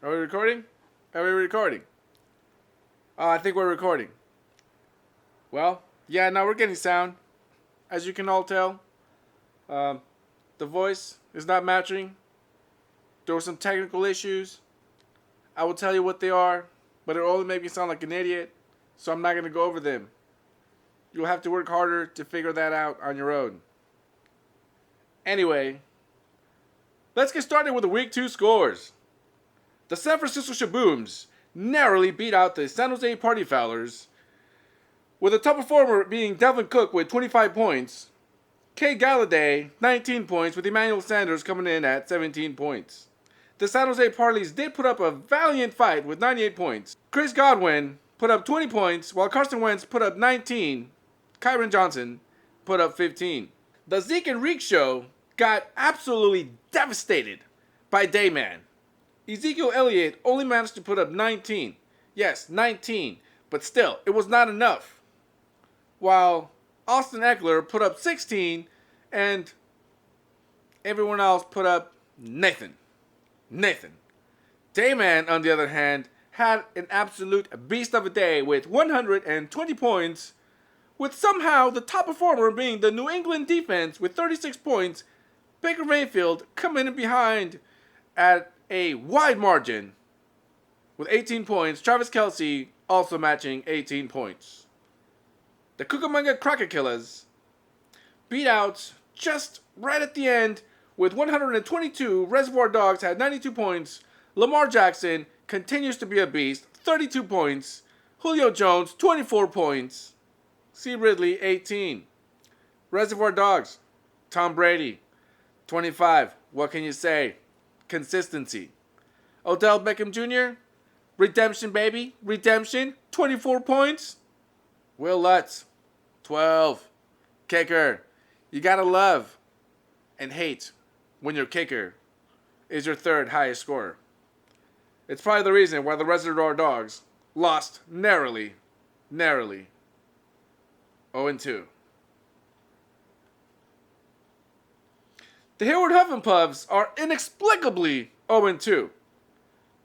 Are we recording? Are we recording? I think we're recording. Well, yeah, now we're getting sound. As you can all tell, the voice is not matching. There were some technical issues. I will tell you what they are, but it'll only make me sound like an idiot, so I'm not going to go over them. You'll have to work harder to figure that out on your own. Anyway, let's get started with the Week 2 scores. The San Francisco Shabooms narrowly beat out the San Jose Party Foulers, with the top performer being Devin Cook with 25 points, Kay Galladay 19 points, with Emmanuel Sanders coming in at 17 points. The San Jose Parleys did put up a valiant fight with 98 points. Chris Godwin put up 20 points, while Carson Wentz put up 19. Kyron Johnson put up 15. The Zeke and Reek show got absolutely devastated by Dayman. Ezekiel Elliott only managed to put up 19. Yes, 19. But still, it was not enough. While Austin Eckler put up 16 and everyone else put up Nathan. Dayman, on the other hand, had an absolute beast of a day with 120 points, with somehow the top performer being the New England defense with 36 points, Baker Mayfield coming in behind at a wide margin with 18 points, Travis Kelce also matching 18 points. The Cucamonga Cracker Killers beat out just right at the end with 122. Reservoir Dogs had 92 points. Lamar Jackson continues to be a beast, 32 points. Julio Jones, 24 points. C. Ridley, 18. Reservoir Dogs, Tom Brady, 25. What can you say? Consistency. Odell Beckham Jr., redemption, baby. Redemption, 24 points. Will Lutz, 12. Kicker. You gotta love and hate when your kicker is your third highest scorer. It's probably the reason why the Reservoir Dogs lost narrowly. 0-2. The Hayward Huff and Puffs are inexplicably 0-2.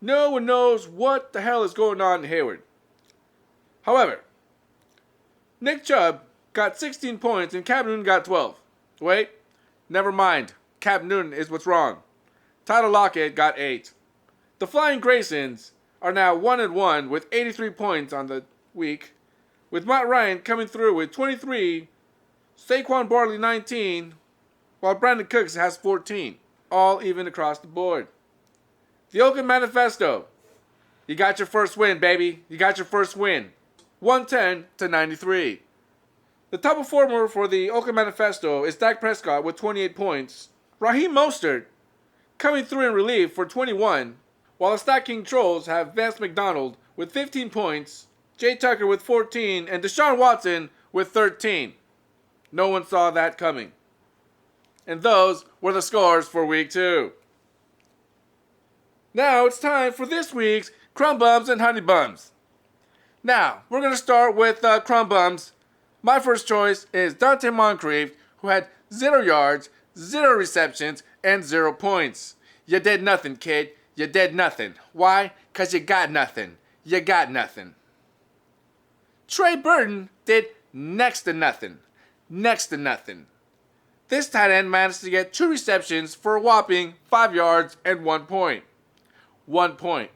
No one knows what the hell is going on in Hayward. However, Nick Chubb got 16 points and Cam Newton got 12. Wait, never mind. Cam Newton is what's wrong. Tyler Lockett got 8. The Flying Graysons are now 1-1 with 83 points on the week, with Matt Ryan coming through with 23, Saquon Barkley 19, while Brandon Cooks has 14, all even across the board. The Oakland Manifesto, you got your first win, baby. You got your first win. 110-93. The top performer for the Oakland Manifesto is Dak Prescott with 28 points. Raheem Mostert coming through in relief for 21, while the Stat King Trolls have Vance McDonald with 15 points, Jay Tucker with 14, and Deshaun Watson with 13. No one saw that coming. And those were the scores for Week 2. Now it's time for this week's Crumb Bums and Honey Bums. Now, we're going to start with Crumb Bums. My first choice is Dante Moncrief, who had 0 yards, 0 receptions, and 0 points. You did nothing, kid. You did nothing. Why? Because you got nothing. You got nothing. Trey Burton did next to nothing. This tight end managed to get 2 receptions for a whopping 5 yards and 1 point. 1 point.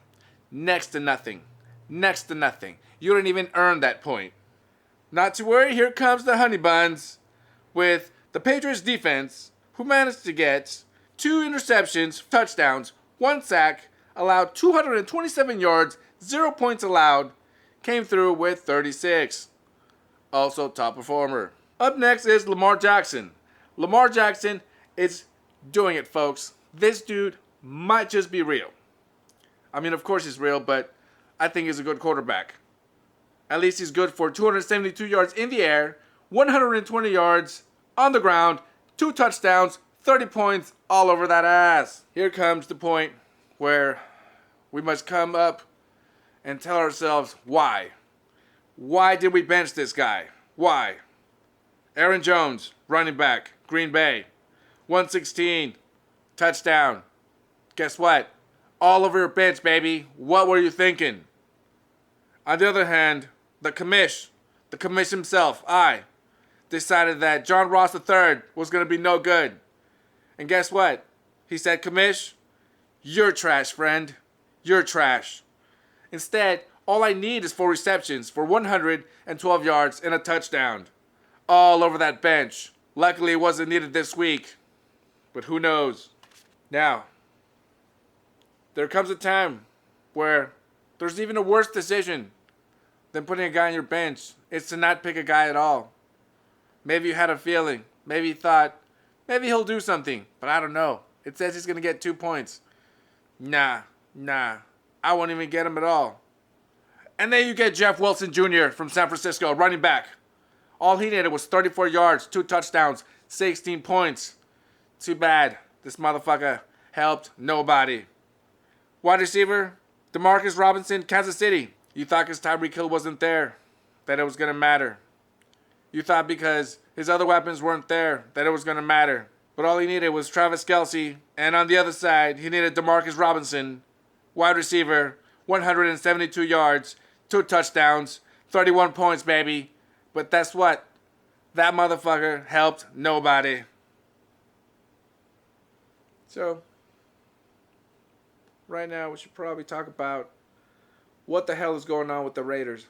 Next to nothing. You didn't even earn that point. Not to worry, here comes the Honey Buns with the Patriots defense, who managed to get 2 interceptions, touchdowns, 1 sack, allowed 227 yards, 0 points allowed, came through with 36. Also top performer. Up next is Lamar Jackson. Lamar Jackson is doing it, folks. This dude might just be real. I mean, of course he's real, but I think he's a good quarterback. At least he's good for 272 yards in the air, 120 yards on the ground, 2 touchdowns, 30 points all over that ass. Here comes the point where we must come up and tell ourselves why. Why did we bench this guy? Why? Aaron Jones, running back, Green Bay, 116, touchdown. Guess what? All over your bench, baby. What were you thinking? On the other hand, the commish himself, decided that John Ross III was going to be no good. And guess what? He said, commish, you're trash, friend. You're trash. Instead, all I need is 4 receptions for 112 yards and a touchdown. All over that bench. Luckily, it wasn't needed this week. But who knows? Now, there comes a time where there's even a worse decision than putting a guy on your bench. It's to not pick a guy at all. Maybe you had a feeling. Maybe you thought, maybe he'll do something. But I don't know. It says he's going to get 2 points. Nah. I won't even get him at all. And then you get Jeff Wilson Jr. from San Francisco, running back. All he needed was 34 yards, 2 touchdowns, 16 points. Too bad. This motherfucker helped nobody. Wide receiver, Demarcus Robinson, Kansas City. You thought because Tyreek Hill wasn't there that it was going to matter. You thought because his other weapons weren't there that it was going to matter. But all he needed was Travis Kelce. And on the other side, he needed Demarcus Robinson, wide receiver, 172 yards, 2 touchdowns, 31 points, baby. But that's what? That motherfucker helped nobody. So, right now we should probably talk about what the hell is going on with the Raiders.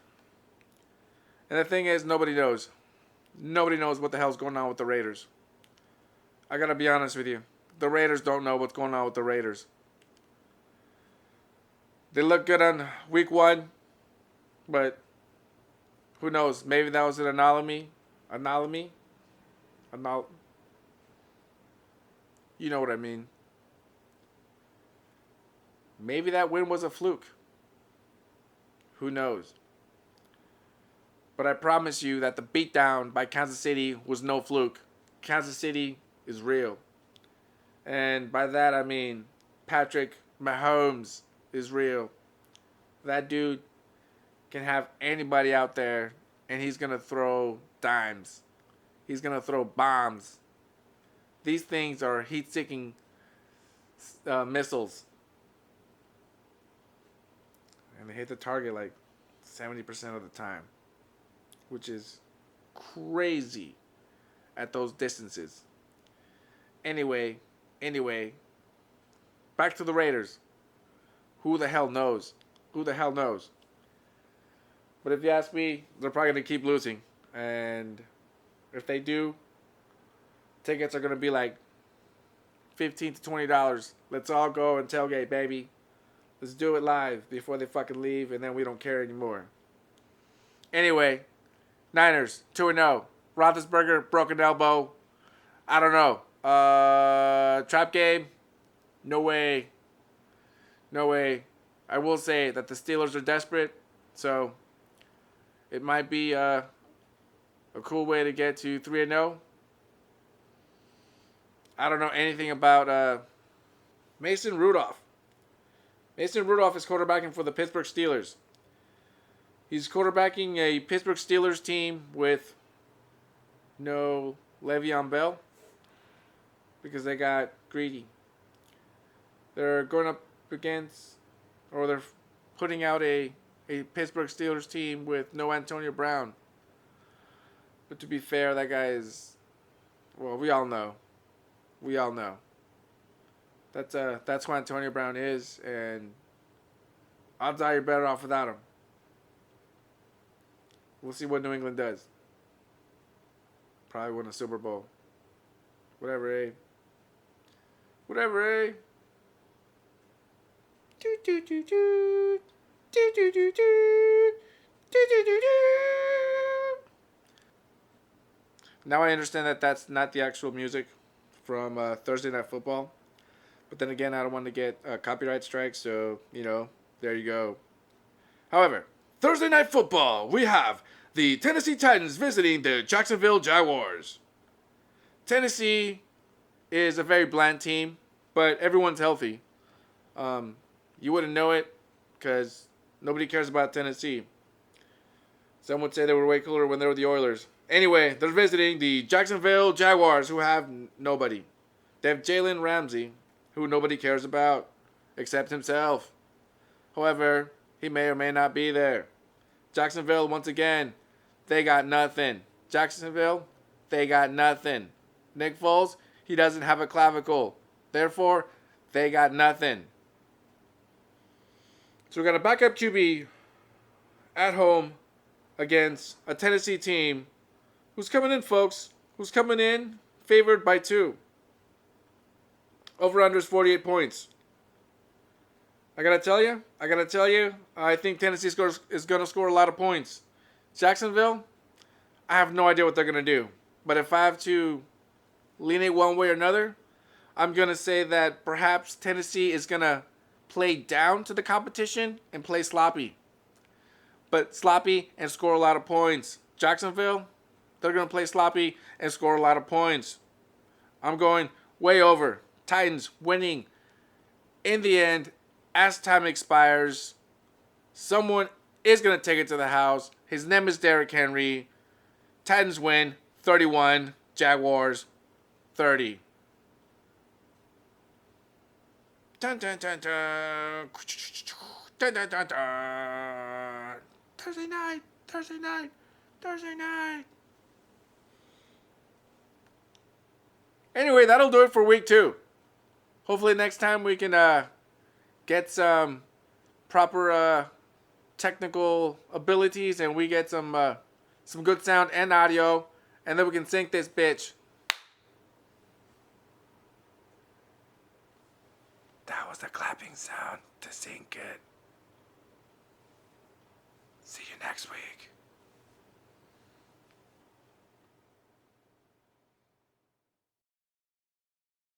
And the thing is, nobody knows. Nobody knows what the hell's going on with the Raiders. I gotta be honest with you. The Raiders don't know what's going on with the Raiders. They look good on week 1, but who knows? Maybe that was an anomaly. You know what I mean. Maybe that win was a fluke. Who knows? But I promise you that the beatdown by Kansas City was no fluke. Kansas City is real. And by that I mean Patrick Mahomes is real. That dude can have anybody out there and he's going to throw dimes. He's going to throw bombs. These things are heat-seeking missiles. And they hit the target like 70% of the time, which is crazy at those distances. Anyway, back to the Raiders. Who the hell knows? But if you ask me, they're probably going to keep losing. And if they do, tickets are going to be like $15 to $20. Let's all go and tailgate, baby. Let's do it live before they fucking leave, and then we don't care anymore. Anyway, Niners, 2-0. Roethlisberger, broken elbow. I don't know. Trap game? No way. I will say that the Steelers are desperate, so it might be a cool way to get to 3-0. I don't know anything about Mason Rudolph. Mason Rudolph is quarterbacking for the Pittsburgh Steelers. He's quarterbacking a Pittsburgh Steelers team with no Le'Veon Bell because they got greedy. They're going up against, or they're putting out a Pittsburgh Steelers team with no Antonio Brown. But to be fair, that guy is, well, we all know. That's who Antonio Brown is, and odds are you're better off without him. We'll see what New England does. Probably win a Super Bowl. Whatever, eh? Now I understand that that's not the actual music from Thursday Night Football. But then again, I don't want to get a copyright strike, so, there you go. However, Thursday Night Football, we have the Tennessee Titans visiting the Jacksonville Jaguars. Tennessee is a very bland team, but everyone's healthy. You wouldn't know it because nobody cares about Tennessee. Some would say they were way cooler when they were the Oilers. Anyway, they're visiting the Jacksonville Jaguars, who have nobody. They have Jalen Ramsey, who nobody cares about, except himself. However, he may or may not be there. Jacksonville, once again, they got nothing. Jacksonville, they got nothing. Nick Foles, he doesn't have a clavicle. Therefore, they got nothing. So we got a backup QB at home against a Tennessee team who's coming in, folks. Who's coming in favored by 2. Over-under is 48 points. I gotta tell you, I think Tennessee is going to score a lot of points. Jacksonville, I have no idea what they're going to do. But if I have to lean it one way or another, I'm going to say that perhaps Tennessee is going to play down to the competition and play sloppy. But sloppy and score a lot of points. Jacksonville, they're going to play sloppy and score a lot of points. I'm going way over. Titans winning in the end. As time expires, someone is going to take it to the house. His name is Derrick Henry. Titans win 31, Jaguars 30. Dun, dun, dun, dun. Dun, dun, dun, dun. Thursday night. Anyway, that'll do it for week 2. Hopefully next time we can get some proper technical abilities and we get some good sound and audio, and then we can sync this bitch. That was the clapping sound to sync it. See you next week.